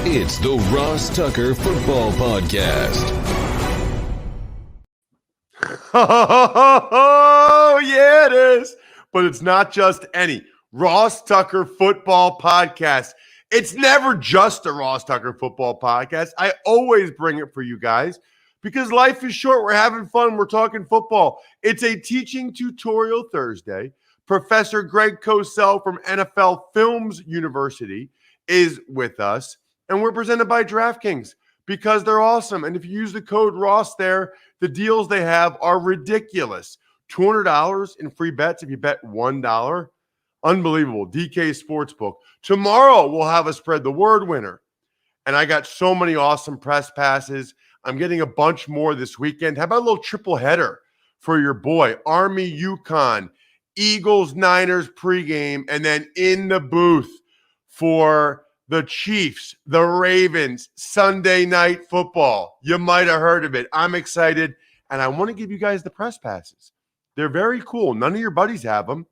It's the Ross Tucker Football Podcast. Oh, yeah, it is. But it's not just any Ross Tucker Football Podcast. It's never just a Ross Tucker Football Podcast. I always bring it for you guys because life is short. We're having fun. We're talking football. It's a teaching tutorial Thursday. Professor Greg Cosell from NFL Films University is with us, and we're presented by DraftKings because they're awesome. And if you use the code Ross there, the deals they have are ridiculous. $200 in free bets if you bet $1. Unbelievable. DK Sportsbook. Tomorrow we'll have a spread the word winner. And I got so many awesome press passes. I'm getting a bunch more this weekend. How about a little triple header for your boy? Army, UConn, Eagles, Niners pregame, and then in the booth for the Chiefs, the Ravens, Sunday Night Football. You might have heard of it. I'm excited, and I want to give you guys the press passes. They're very cool. None of your buddies have them.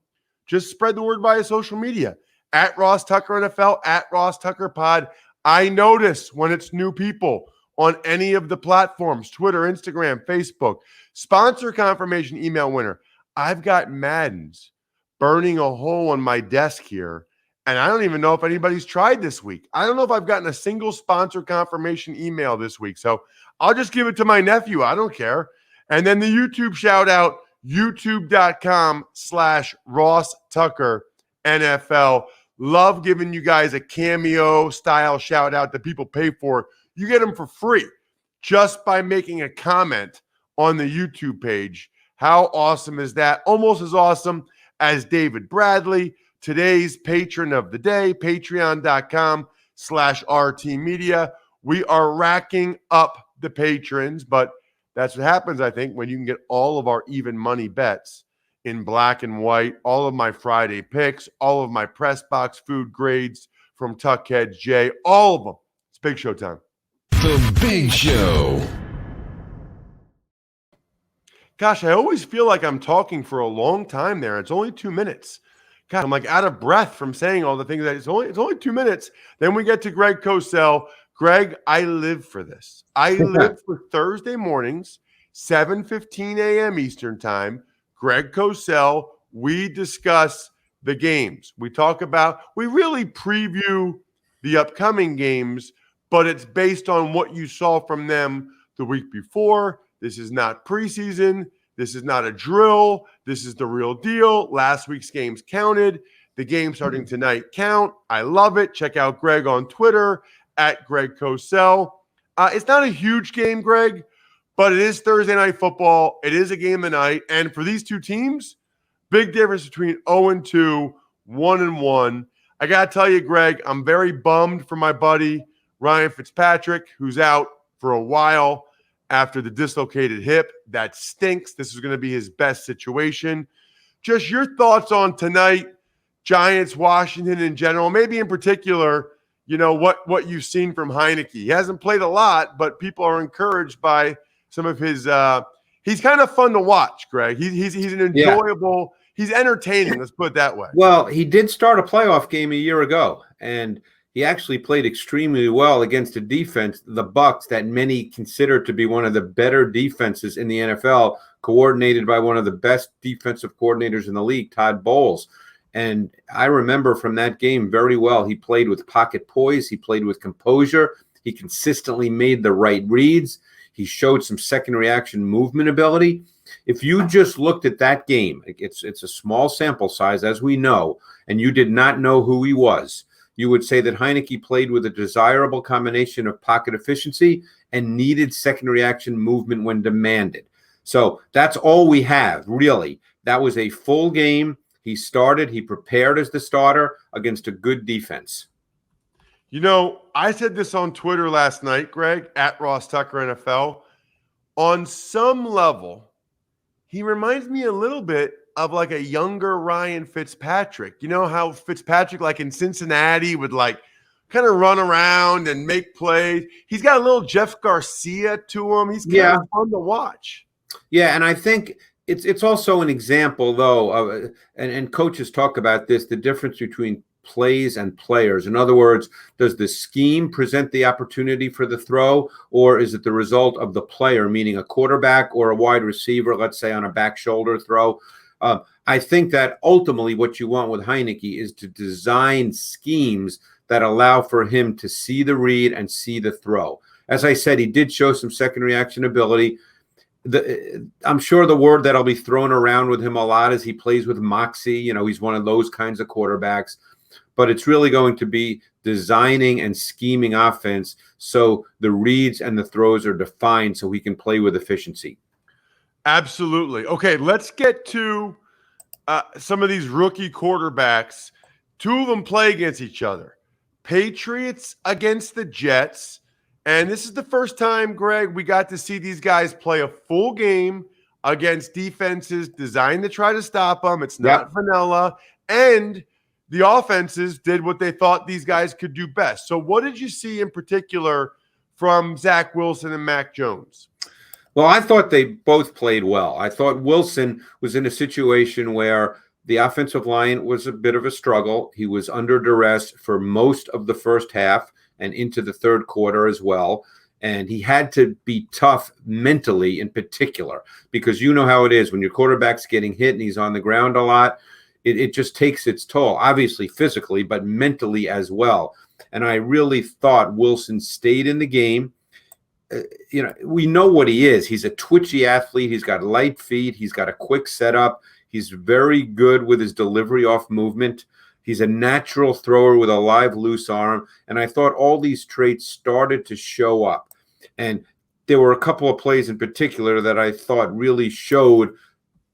Just spread the word via social media. At Ross Tucker NFL, at Ross Tucker Pod. I notice when it's new people on any of the platforms, Twitter, Instagram, Facebook. Sponsor confirmation email winner. I've got Madden's burning a hole on my desk here, and I don't even know if anybody's tried this week. I don't know if I've gotten a single sponsor confirmation email this week, so I'll just give it to my nephew. I don't care. And then the YouTube shout out, youtube.com/Ross Tucker NFL. Love giving you guys a cameo style shout out that people pay for. You get them for free just by making a comment on the YouTube page. How awesome is that? Almost as awesome as David Bradley, today's patron of the day, patreon.com/RT Media. We are racking up the patrons, but that's what happens, I think, when you can get all of our even money bets in black and white, all of my Friday picks, all of my press box food grades from Tuckheads J, all of them. It's Big Show time. The Big Show. Gosh, I always feel like I'm talking for a long time there. It's only 2 minutes. God, I'm like out of breath from saying all the things. It's only 2 minutes. Then we get to Greg Cosell. Greg, I live for this. I live for Thursday mornings, 7:15 a.m. Eastern time. Greg Cosell, we discuss the games. We really preview the upcoming games, but it's based on what you saw from them the week before. This is not preseason. This is not a drill. This is the real deal. Last week's games counted. The game starting tonight count. I love it. Check out Greg on Twitter at Greg Cosell. It's not a huge game, Greg, but it is Thursday Night Football. It is a game of the night. And for these two teams, big difference between 0-2, 1-1. I got to tell you, Greg, I'm very bummed for my buddy Ryan Fitzpatrick, who's out for a while after the dislocated hip. That stinks. This is going to be his best situation. Just your thoughts on tonight, Giants, Washington in general, maybe in particular, you know, what you've seen from Heineke. He hasn't played a lot, but people are encouraged by some of his he's kind of fun to watch, Greg. He's an enjoyable, he's entertaining, let's put it that way. Well, he did start a playoff game a year ago, and he actually played extremely well against a defense, the Bucs, that many consider to be one of the better defenses in the NFL, coordinated by one of the best defensive coordinators in the league, Todd Bowles. And I remember from that game very well. He played with pocket poise. He played with composure. He consistently made the right reads. He showed some second reaction movement ability. If you just looked at that game, it's a small sample size, as we know, and you did not know who he was, you would say that Heineke played with a desirable combination of pocket efficiency and needed second reaction movement when demanded. So that's all we have, really. That was a full game. He started, he prepared as the starter against a good defense. You know, I said this on Twitter last night, Greg, at Ross Tucker NFL. On some level, he reminds me a little bit of like a younger Ryan Fitzpatrick. You know how Fitzpatrick, like in Cincinnati, would like kind of run around and make plays. He's got a little Jeff Garcia to him. He's kind of fun to watch. Yeah, and I think it's also an example, though, of and coaches talk about this, the difference between plays and players? In other words, does the scheme present the opportunity for the throw, or is it the result of the player, meaning a quarterback or a wide receiver, let's say on a back shoulder throw? I think that ultimately what you want with Heineke is to design schemes that allow for him to see the read and see the throw. As I said, he did show some second reaction ability. I'm sure the word that'll be thrown around with him a lot is he plays with moxie. He's one of those kinds of quarterbacks. But it's really going to be designing and scheming offense so the reads and the throws are defined so he can play with efficiency. Absolutely. Okay, let's get to some of these rookie quarterbacks. Two of them play against each other. Patriots against the Jets. And this is the first time, Greg, we got to see these guys play a full game against defenses designed to try to stop them. It's not vanilla. And the offenses did what they thought these guys could do best. So what did you see in particular from Zach Wilson and Mac Jones? Well, I thought they both played well. I thought Wilson was in a situation where the offensive line was a bit of a struggle. He was under duress for most of the first half and into the third quarter as well. And he had to be tough mentally in particular, because you know how it is when your quarterback's getting hit and he's on the ground a lot. It just takes its toll, obviously physically, but mentally as well. And I really thought Wilson stayed in the game. We know what he is. He's a twitchy athlete. He's got light feet. He's got a quick setup. He's very good with his delivery off movement. He's a natural thrower with a live, loose arm. And I thought all these traits started to show up. And there were a couple of plays in particular that I thought really showed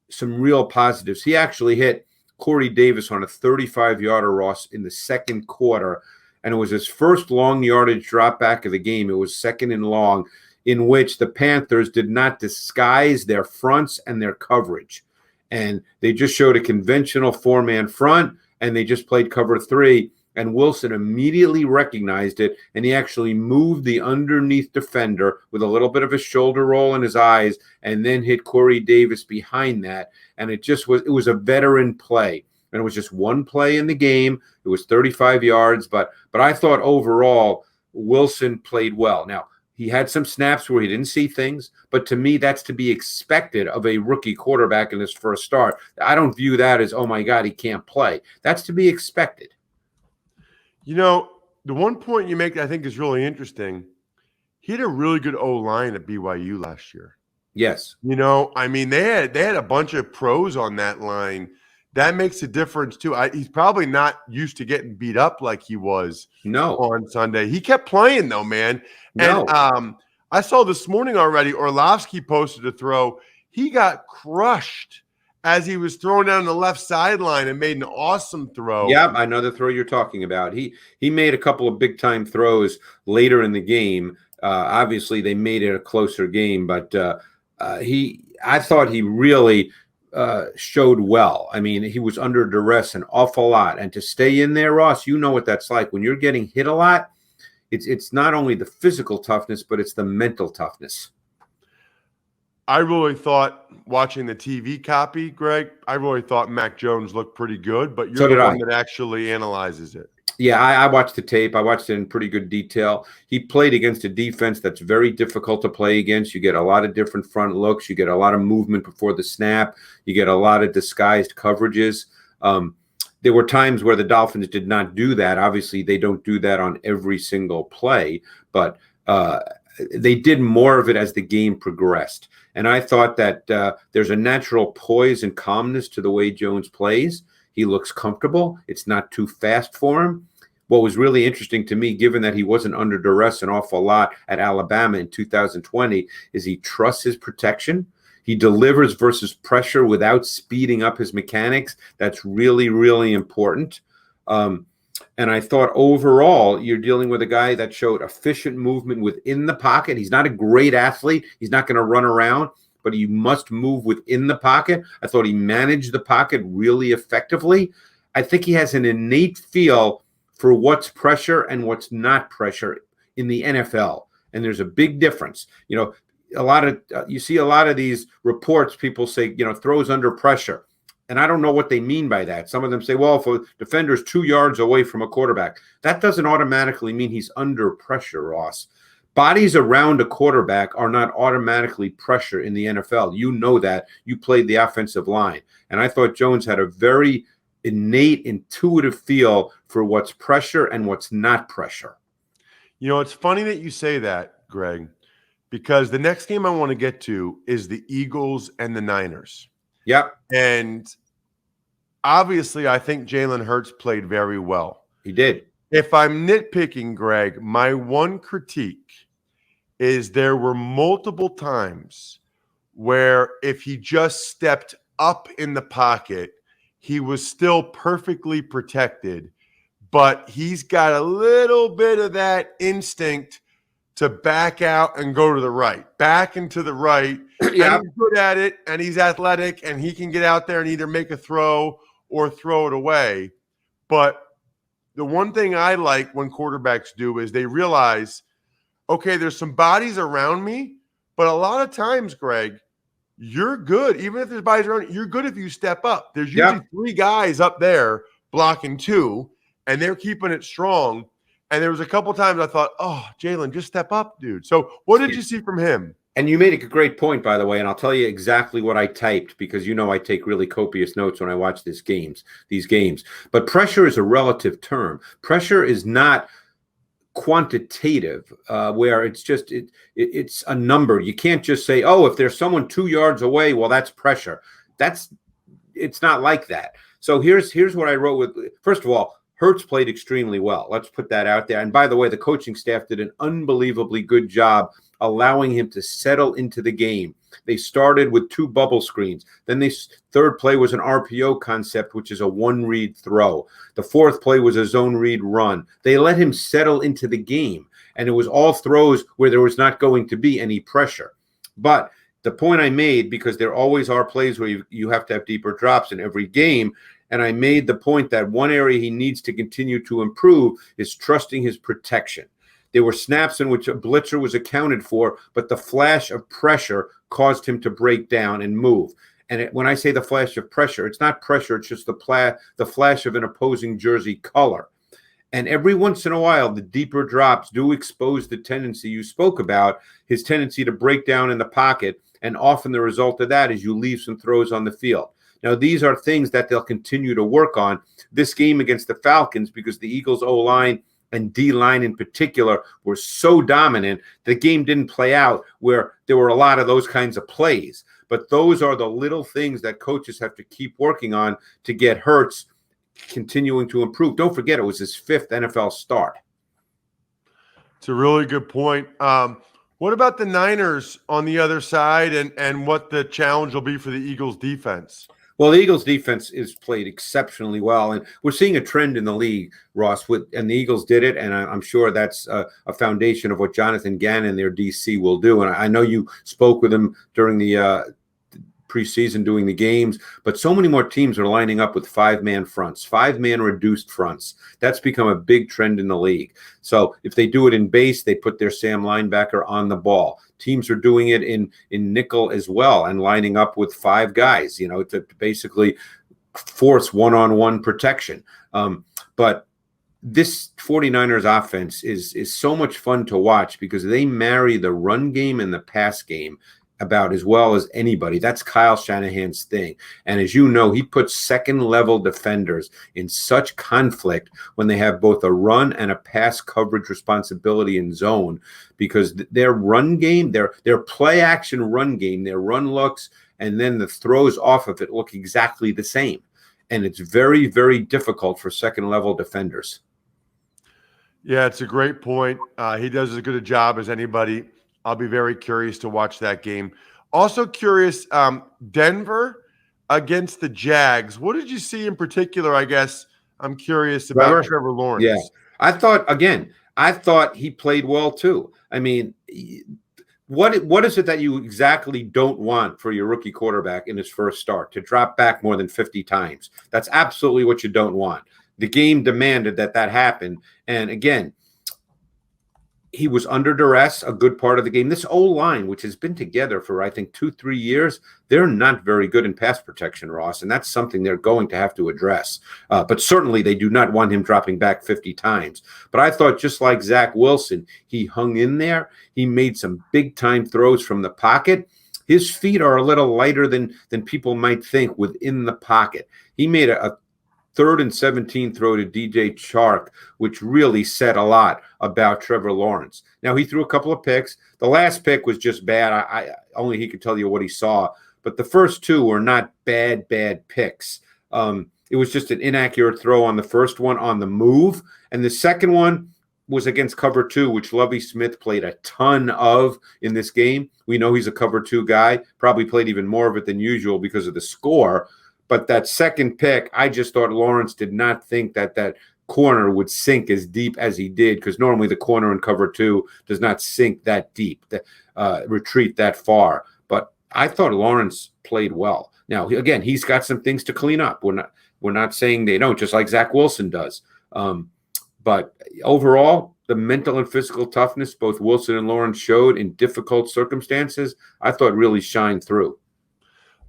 some real positives. He actually hit Corey Davis on a 35-yarder, Ross, in the second quarter. And it was his first long yardage drop back of the game. It was second and long, in which the Panthers did not disguise their fronts and their coverage. And they just showed a conventional four-man front, and they just played cover three. And Wilson immediately recognized it, and he actually moved the underneath defender with a little bit of a shoulder roll in his eyes, and then hit Corey Davis behind that. And it was a veteran play. And it was just one play in the game. It was 35 yards, but I thought overall Wilson played well. Now, he had some snaps where he didn't see things, but to me, that's to be expected of a rookie quarterback in his first start. I don't view that as, oh my God, he can't play. That's to be expected. The one point you make that I think is really interesting, he had a really good O-line at BYU last year. Yes. They had a bunch of pros on that line. That makes a difference too. He's probably not used to getting beat up like he was on Sunday. He kept playing though, man. And I saw this morning already, Orlovsky posted a throw. He got crushed as he was throwing down the left sideline and made an awesome throw. Yeah, I know the throw you're talking about. He made a couple of big-time throws later in the game. Obviously, they made it a closer game, but I thought he really showed well. I mean, he was under duress an awful lot. And to stay in there, Ross, you know what that's like. When you're getting hit a lot, it's not only the physical toughness, but it's the mental toughness. I really thought, watching the TV copy, Greg, I really thought Mac Jones looked pretty good, but you're the one that actually analyzes it. Yeah, I watched the tape. I watched it in pretty good detail. He played against a defense that's very difficult to play against. You get a lot of different front looks. You get a lot of movement before the snap. You get a lot of disguised coverages. There were times where the Dolphins did not do that. Obviously, they don't do that on every single play, but they did more of it as the game progressed. And I thought that there's a natural poise and calmness to the way Jones plays. He looks comfortable. It's not too fast for him. What was really interesting to me, given that he wasn't under duress an awful lot at Alabama in 2020, is he trusts his protection. He delivers versus pressure without speeding up his mechanics. That's really, really important. And I thought overall, you're dealing with a guy that showed efficient movement within the pocket. He's not a great athlete. He's not going to run around, but he must move within the pocket. I thought he managed the pocket really effectively. I think he has an innate feel for what's pressure and what's not pressure in the NFL. And there's a big difference. You see a lot of these reports, people say, throws under pressure. And I don't know what they mean by that. Some of them say, well, if a defender's 2 yards away from a quarterback, that doesn't automatically mean he's under pressure, Ross. Bodies around a quarterback are not automatically pressure in the NFL. You know that. You played the offensive line. And I thought Jones had a very innate, intuitive feel for what's pressure and what's not pressure. You know, it's funny that you say that, Greg, because the next game I want to get to is the Eagles and the Niners. Yep. And obviously, I think Jalen Hurts played very well. He did. If I'm nitpicking, Greg, my one critique is there were multiple times where if he just stepped up in the pocket, he was still perfectly protected, but he's got a little bit of that instinct to back out and go to the right, back and to the right. Yeah. And he's good at it, and he's athletic, and he can get out there and either make a throw or throw it away. But the one thing I like when quarterbacks do is they realize, okay, there's some bodies around me, but a lot of times, Greg, you're good. Even if there's bodies around you, you're good if you step up. There's usually 3 guys up there blocking 2, and they're keeping it strong. And there was a couple times I thought, oh, Jalen, just step up, dude. So what did you see from him? And you made a great point, by the way, and I'll tell you exactly what I typed because you know I take really copious notes when I watch these games. But pressure is a relative term. Pressure is not quantitative, where it's just it's a number. You can't just say, oh, if there's someone 2 yards away, well, that's pressure. It's not like that. So here's what I wrote with. First of all, Hurts played extremely well. Let's put that out there. And by the way, the coaching staff did an unbelievably good job allowing him to settle into the game. They started with 2 bubble screens. Then the third play was an RPO concept, which is a 1-read throw. The fourth play was a zone read run. They let him settle into the game. And it was all throws where there was not going to be any pressure. But the point I made, because there always are plays where you have to have deeper drops in every game, and I made the point that one area he needs to continue to improve is trusting his protection. There were snaps in which a blitzer was accounted for, but the flash of pressure caused him to break down and move. And when I say the flash of pressure, it's not pressure, it's just the flash of an opposing jersey color. And every once in a while, the deeper drops do expose the tendency you spoke about, his tendency to break down in the pocket. And often the result of that is you leave some throws on the field. Now, these are things that they'll continue to work on. This game against the Falcons, because the Eagles' O-line and D-line in particular were so dominant, the game didn't play out where there were a lot of those kinds of plays. But those are the little things that coaches have to keep working on to get Hurts continuing to improve. Don't forget, it was his 5th NFL start. It's a really good point. What about the Niners on the other side and what the challenge will be for the Eagles defense? Well, the Eagles defense is played exceptionally well, and we're seeing a trend in the league, Ross, and the Eagles did it, and I'm sure that's a foundation of what Jonathan Gannon, their DC, will do. And I know you spoke with him during the preseason doing the games, but so many more teams are lining up with 5-man fronts, 5-man reduced fronts. That's become a big trend in the league. So if they do it in base, they put their Sam linebacker on the ball. Teams are doing it in nickel as well and lining up with 5 guys, to basically force one-on-one protection. But this 49ers offense is so much fun to watch because they marry the run game and the pass game about as well as anybody. That's Kyle Shanahan's thing. And as you know, he puts second-level defenders in such conflict when they have both a run and a pass coverage responsibility in zone, because their run game, their play-action run game, their run looks, and then the throws off of it look exactly the same. And it's very, very difficult for second-level defenders. Yeah, it's a great point. He does as good a job as anybody. I'll be very curious to watch that game. Also curious, Denver against the Jags. What did you see in particular, I guess? I'm curious about Trevor Lawrence. Yeah, I thought he played well too. I mean, what is it that you exactly don't want for your rookie quarterback in his first start? To drop back more than 50 times. That's absolutely what you don't want. The game demanded that happen. And again, he was under duress a good part of the game. This O-line, which has been together for, I think, 2-3 years, they're not very good in pass protection, Ross, and that's something they're going to have to address. But certainly they do not want him dropping back 50 times. But I thought, just like Zach Wilson, he hung in there. He made some big-time throws from the pocket. His feet are a little lighter than people might think within the pocket. He made a 3rd and 17 throw to DJ Chark, which really said a lot about Trevor Lawrence. Now, he threw a couple of picks. The last pick was just bad. I only he could tell you what he saw. But the first two were not bad picks. It was just an inaccurate throw on the first one on the move. And the second one was against cover 2, which Lovie Smith played a ton of in this game. We know he's a cover 2 guy, probably played even more of it than usual because of the score. But that second pick, I just thought Lawrence did not think that corner would sink as deep as he did, because normally the corner in cover 2 does not sink that deep, retreat that far. But I thought Lawrence played well. Now, again, he's got some things to clean up. We're not saying they don't, just like Zach Wilson does. But overall, the mental and physical toughness both Wilson and Lawrence showed in difficult circumstances, I thought really shined through.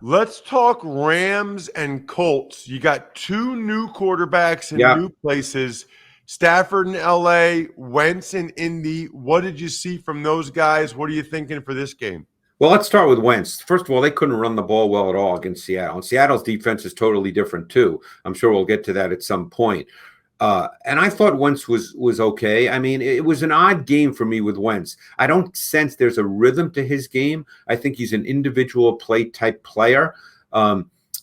Let's talk Rams and Colts. You got 2 new quarterbacks in new places. Stafford in L.A., Wentz in Indy. What did you see from those guys? What are you thinking for this game? Well, let's start with Wentz. First of all, they couldn't run the ball well at all against Seattle. And Seattle's defense is totally different too. I'm sure we'll get to that at some point. And I thought Wentz was okay. I mean, it was an odd game for me with Wentz. I don't sense there's a rhythm to his game. I think he's an individual play type player.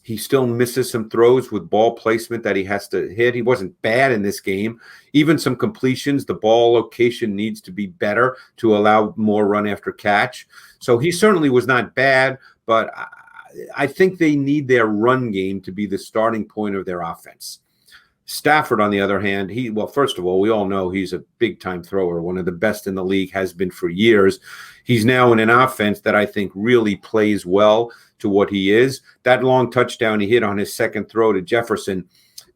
He still misses some throws with ball placement that he has to hit. He wasn't bad in this game. Even some completions, the ball location needs to be better to allow more run after catch. So he certainly was not bad, but I think they need their run game to be the starting point of their offense. Stafford, on the other hand, first of all, we all know he's a big-time thrower, one of the best in the league, has been for years. He's now in an offense that I think really plays well to what he is. That long touchdown he hit on his second throw to Jefferson,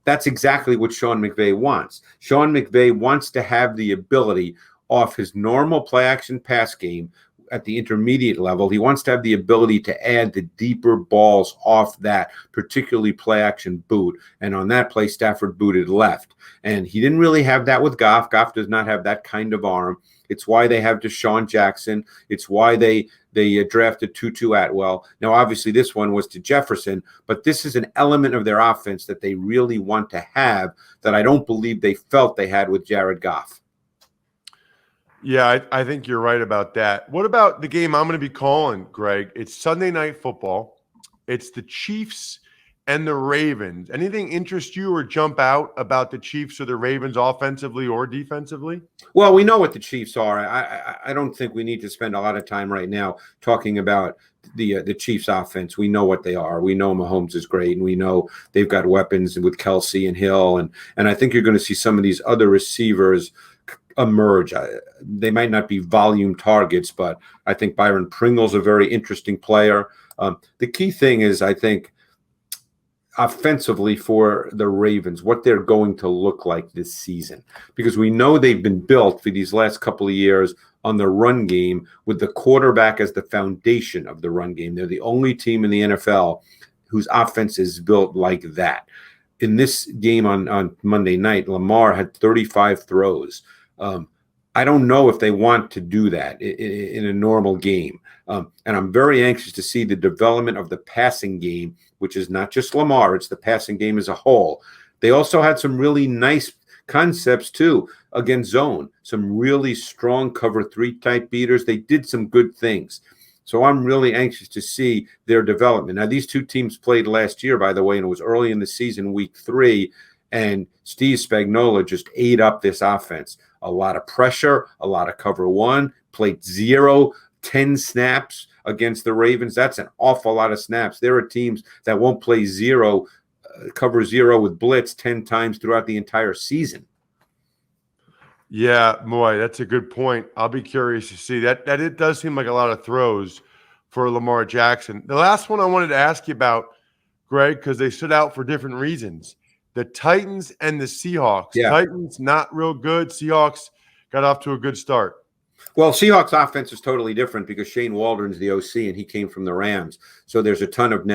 that's exactly what Sean McVay wants. Sean McVay wants to have the ability off his normal play-action pass game at the intermediate level. He wants to have the ability to add the deeper balls off that, particularly play action boot. And on that play, Stafford booted left. And he didn't really have that with Goff. Goff does not have that kind of arm. It's why they have Deshaun Jackson. It's why they drafted Tutu Atwell. Now, obviously, this one was to Jefferson, but this is an element of their offense that they really want to have that I don't believe they felt they had with Jared Goff. Yeah, I think you're right about that. What about the game I'm going to be calling, Greg? It's Sunday Night Football. It's the Chiefs and the Ravens. Anything interest you or jump out about the Chiefs or the Ravens offensively or defensively? Well, we know what the Chiefs are. I don't think we need to spend a lot of time right now talking about the Chiefs offense. We know what they are. We know Mahomes is great, and we know they've got weapons with Kelsey and Hill. And I think you're going to see some of these other receivers emerge. They might not be volume targets, but I think Byron Pringle's a very interesting player. The key thing is, I think, offensively for the Ravens, what they're going to look like this season, because we know they've been built for these last couple of years on the run game with the quarterback as the foundation of the run game. They're the only team in the NFL whose offense is built like that. In this game on Monday night, Lamar had 35 throws. I don't know if they want to do that in a normal game. And I'm very anxious to see the development of the passing game, which is not just Lamar, it's the passing game as a whole. They also had some really nice concepts, too, against zone, some really strong cover 3 type beaters. They did some good things. So I'm really anxious to see their development. Now, these two teams played last year, by the way, and it was early in the season, week 3, and Steve Spagnuolo just ate up this offense. A lot of pressure, a lot of cover 1, played 10 snaps against the Ravens. That's an awful lot of snaps. There are teams that won't play cover 0 with blitz 10 times throughout the entire season. Yeah, boy, that's a good point. I'll be curious to see that. It does seem like a lot of throws for Lamar Jackson. The last one I wanted to ask you about, Greg, because they stood out for different reasons. The Titans and the Seahawks. Yeah. Titans not real good. Seahawks got off to a good start. Well, Seahawks offense is totally different because Shane Waldron's the OC and he came from the Rams. So there's a ton of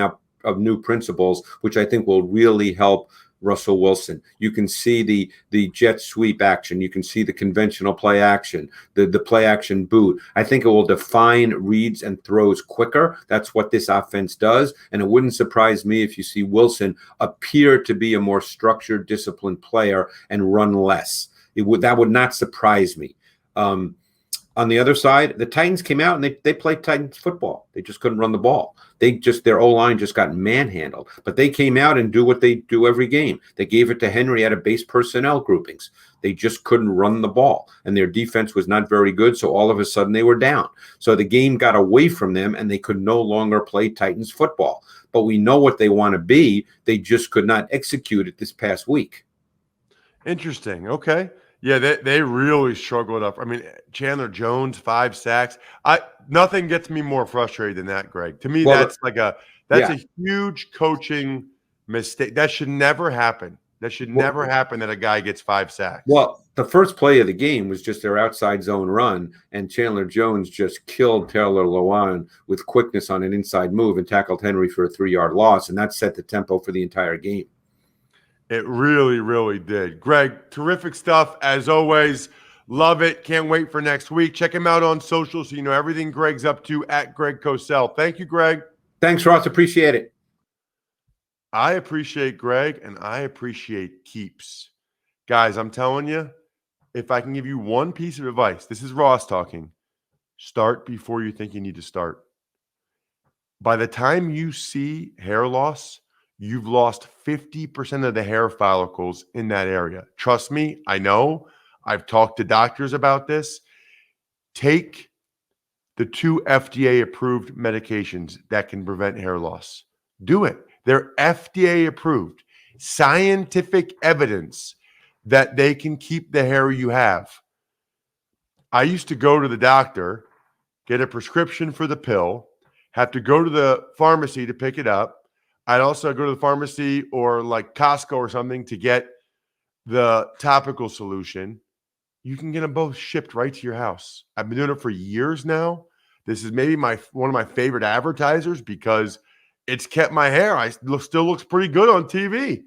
new principles, which I think will really help Russell Wilson. You can see the jet sweep action. You can see the conventional play action, the play action boot. I think it will define reads and throws quicker. That's what this offense does. And it wouldn't surprise me if you see Wilson appear to be a more structured, disciplined player and run less. That would not surprise me. On the other side, the Titans came out and they played Titans football. They just couldn't run the ball. Their O-line just got manhandled. But they came out and do what they do every game. They gave it to Henry out of base personnel groupings. They just couldn't run the ball. And their defense was not very good, so all of a sudden they were down. So the game got away from them and they could no longer play Titans football. But we know what they want to be. They just could not execute it this past week. Interesting. Okay. Yeah, they really struggled up. I mean, Chandler Jones, 5 sacks. Nothing gets me more frustrated than that, Greg. To me, that's a huge coaching mistake. That should never happen. That should never happen that a guy gets 5 sacks. Well, the first play of the game was just their outside zone run, and Chandler Jones just killed Taylor Lewan with quickness on an inside move and tackled Henry for a 3-yard loss, and that set the tempo for the entire game. It really, really did. Greg, terrific stuff as always. Love it. Can't wait for next week. Check him out on social so you know everything Greg's up to at Greg Cosell. Thank you, Greg. Thanks, Ross. Appreciate it. I appreciate Greg, and I appreciate Keeps. Guys, I'm telling you, if I can give you one piece of advice, this is Ross talking. Start before you think you need to start. By the time you see hair loss, you've lost 50% of the hair follicles in that area. Trust me, I know. I've talked to doctors about this. Take the 2 FDA-approved medications that can prevent hair loss. Do it. They're FDA-approved. Scientific evidence that they can keep the hair you have. I used to go to the doctor, get a prescription for the pill, have to go to the pharmacy to pick it up. I'd also go to the pharmacy or like Costco or something to get the topical solution. You can get them both shipped right to your house. I've been doing it for years now. This is maybe one of my favorite advertisers because it's kept my hair. Still looks pretty good on TV.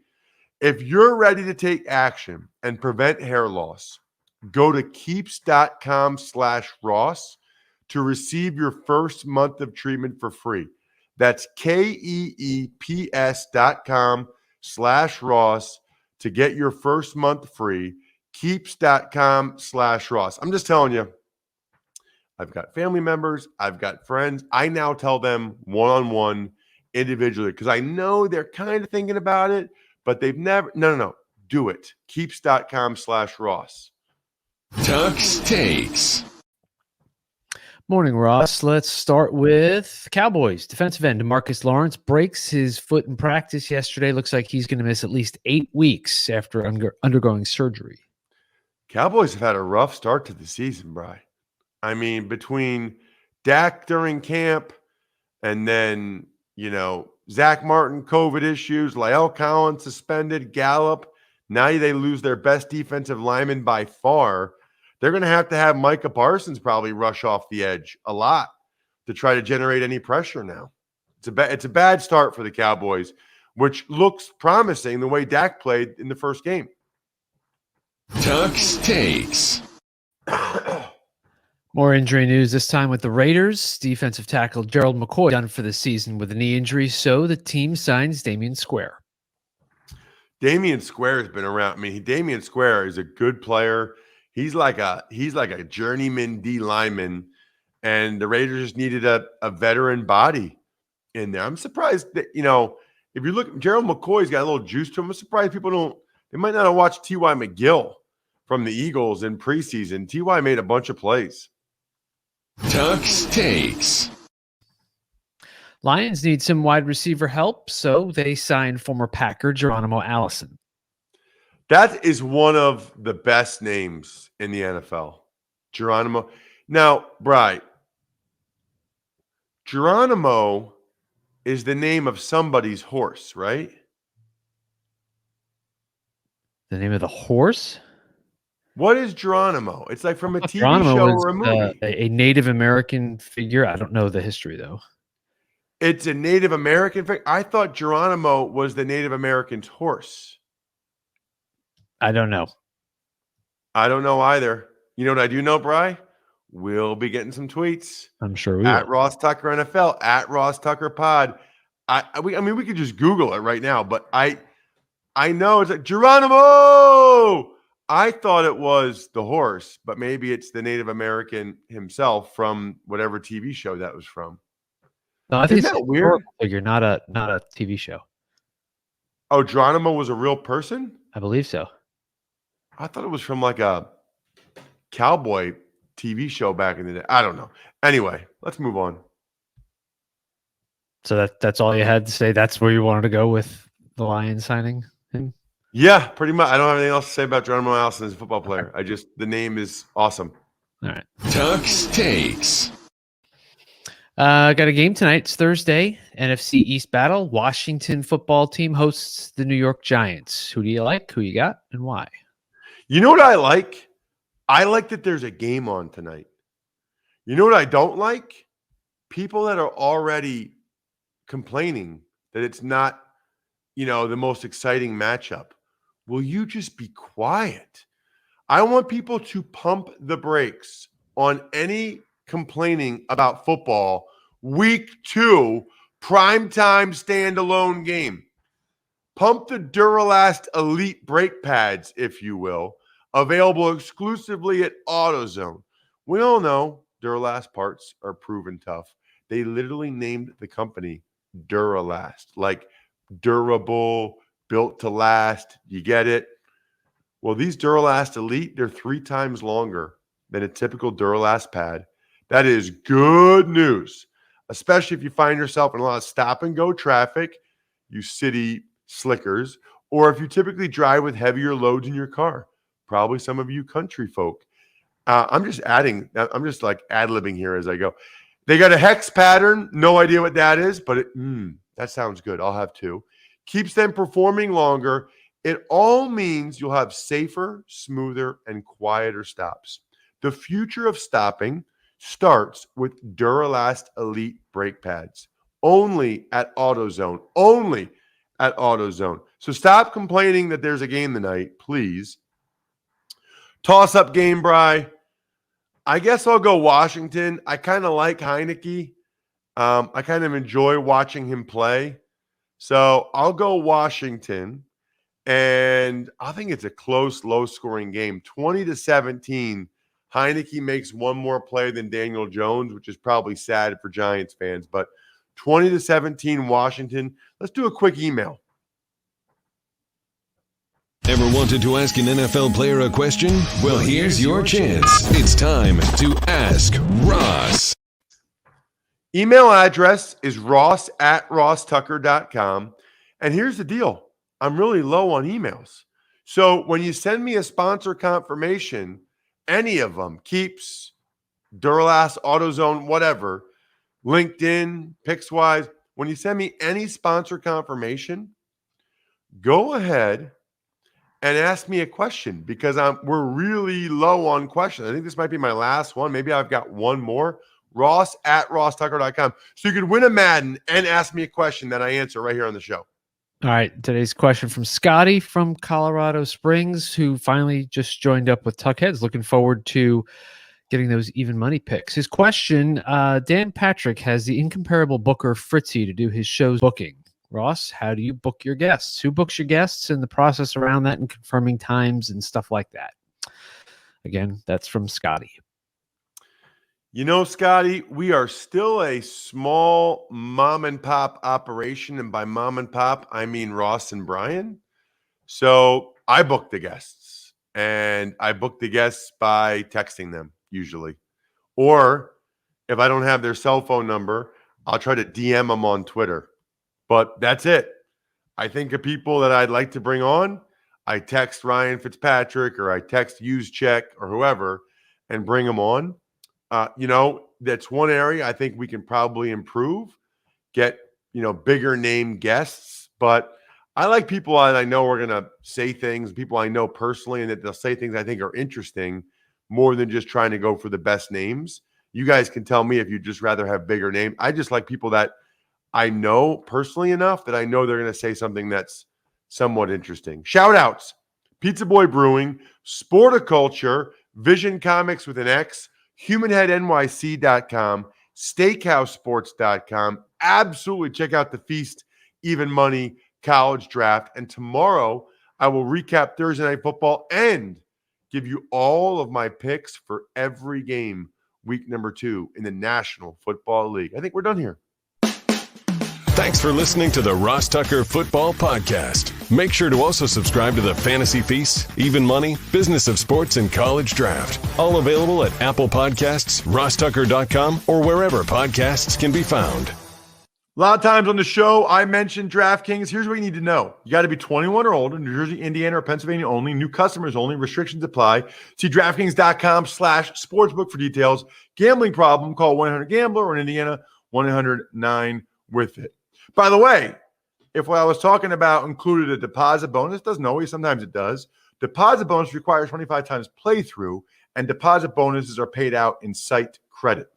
If you're ready to take action and prevent hair loss, go to keeps.com/Ross to receive your first month of treatment for free. That's KEEPS.com/Ross to get your first month free. Keeps.com/Ross. I'm just telling you, I've got family members, I've got friends. I now tell them one-on-one individually because I know they're kind of thinking about it, but they've never. No. Do it. Keeps.com/Ross. Tuck's Takes. Morning, Ross. Let's start with Cowboys. Defensive end DeMarcus Lawrence breaks his foot in practice yesterday. Looks like he's going to miss at least 8 weeks after undergoing surgery. Cowboys have had a rough start to the season, Bri. I mean, between Dak during camp and then, Zach Martin, COVID issues, La'el Collins suspended, Gallup. Now they lose their best defensive lineman by far. They're going to have Micah Parsons probably rush off the edge a lot to try to generate any pressure now. It's a bad start for the Cowboys, which looks promising the way Dak played in the first game. Tuck's Takes. More injury news this time with the Raiders. Defensive tackle Gerald McCoy done for the season with a knee injury, so the team signs Damian Square. Damian Square has been around. I mean, Damian Square is a good player. He's like a journeyman D lineman, and the Raiders just needed a veteran body in there. I'm surprised that, if you look, Gerald McCoy's got a little juice to him. I'm surprised they might not have watched T.Y. McGill from the Eagles in preseason. T.Y. made a bunch of plays. Tuck's Takes. Lions need some wide receiver help, so they signed former Packer Geronimo Allison. That is one of the best names in the NFL. Geronimo. Now, Bri, Geronimo is the name of somebody's horse, right? The name of the horse? What is Geronimo? It's like from a TV Geronimo show was or a movie. a Native American figure. I don't know the history though. It's a Native American figure. I thought Geronimo was the Native American's horse. I don't know. I don't know either. You know what I do know, Bri? We'll be getting some tweets I'm sure we at will. Ross Tucker NFL, at Ross Tucker Pod. I mean, we could just Google it right now, but I know it's like Geronimo. I thought it was the horse, but maybe it's the Native American himself from whatever TV show that was from. No, I think Isn't it's a that weird? historical figure, not a TV show. Oh, Geronimo was a real person? I believe so. I thought it was from like a cowboy TV show back in the day. I don't know. Anyway, let's move on. So that's all you had to say. That's where you wanted to go with the Lions signing him. Yeah, pretty much. I don't have anything else to say about Geronimo Allison as a football player. The name is awesome. All right. Tuck's Takes. Got a game tonight. It's Thursday. NFC East battle. Washington football team hosts the New York Giants. Who do you like? Who you got? And why? You know what I like? I like that there's a game on tonight. You know what I don't like? People that are already complaining that it's not, the most exciting matchup. Will you just be quiet? I want people to pump the brakes on any complaining about football. Week 2, primetime standalone game. Pump the Duralast Elite brake pads, if you will, available exclusively at AutoZone. We all know Duralast parts are proven tough. They literally named the company Duralast, like durable, built to last. You get it? Well, these Duralast Elite, they're 3 times longer than a typical Duralast pad. That is good news, especially if you find yourself in a lot of stop-and-go traffic, you city slickers, or if you typically drive with heavier loads in your car. Probably some of you country folk. I'm just like ad-libbing here as I go. They got a hex pattern. No idea what that is, but that sounds good. I'll have 2. Keeps them performing longer. It all means you'll have safer, smoother, and quieter stops. The future of stopping starts with Duralast Elite brake pads. Only at AutoZone. Only at AutoZone. So stop complaining that there's a game tonight, please. Toss-up game, Bri. I guess I'll go Washington. I kind of like Heineke. I kind of enjoy watching him play. So I'll go Washington. And I think it's a close, low-scoring game. 20-17. Heineke makes one more play than Daniel Jones, which is probably sad for Giants fans. But 20-17 Washington. Let's do a quick email. Ever wanted to ask an NFL player a question? Well, here's your chance. It's time to Ask Ross. Email address is ross@rosstucker.com. And here's the deal. I'm really low on emails. So when you send me a sponsor confirmation, any of them, Keeps, Duralast, AutoZone, whatever, LinkedIn, PicksWise, when you send me any sponsor confirmation, go ahead and ask me a question because we're really low on questions. I think this might be my last one. Maybe I've got one more. ross@rosstucker.com. So you could win a Madden and ask me a question that I answer right here on the show. All right. Today's question from Scotty from Colorado Springs, who finally just joined up with Tuckheads. Looking forward to getting those even money picks. His question, Dan Patrick has the incomparable booker Fritzy to do his show's booking. Ross, how do you book your guests? Who books your guests and the process around that and confirming times and stuff like that? Again, that's from Scotty. You know, Scotty, we are still a small mom and pop operation. And by mom and pop, I mean Ross and Brian. So I book the guests and I book the guests by texting them usually. Or if I don't have their cell phone number, I'll try to DM them on Twitter. But that's it. I think of people that I'd like to bring on. I text Ryan Fitzpatrick or I text Juszczyk or whoever and bring them on. That's one area I think we can probably improve, get, bigger name guests. But I like people that I know are going to say things, people I know personally, and that they'll say things I think are interesting more than just trying to go for the best names. You guys can tell me if you'd just rather have bigger names. I just like people that I know personally enough that I know they're going to say something that's somewhat interesting. Shout outs: Pizza Boy Brewing, Sporticulture, Vision Comics with an X, HumanHeadNYC.com, SteakhouseSports.com. Absolutely check out the Feast, Even Money College Draft. And tomorrow I will recap Thursday Night Football and give you all of my picks for every game, week number 2 in the National Football League. I think we're done here. Thanks for listening to the Ross Tucker Football Podcast. Make sure to also subscribe to the Fantasy Feast, Even Money, Business of Sports, and College Draft. All available at Apple Podcasts, rosstucker.com, or wherever podcasts can be found. A lot of times on the show, I mentioned DraftKings. Here's what you need to know. You got to be 21 or older, New Jersey, Indiana, or Pennsylvania only. New customers only. Restrictions apply. See DraftKings.com/sportsbook for details. Gambling problem, call 1-800-GAMBLER, or in Indiana, 1-800-9-WITH-IT. By the way, if what I was talking about included a deposit bonus, doesn't always, sometimes it does. Deposit bonus requires 25 times playthrough, and deposit bonuses are paid out in site credit.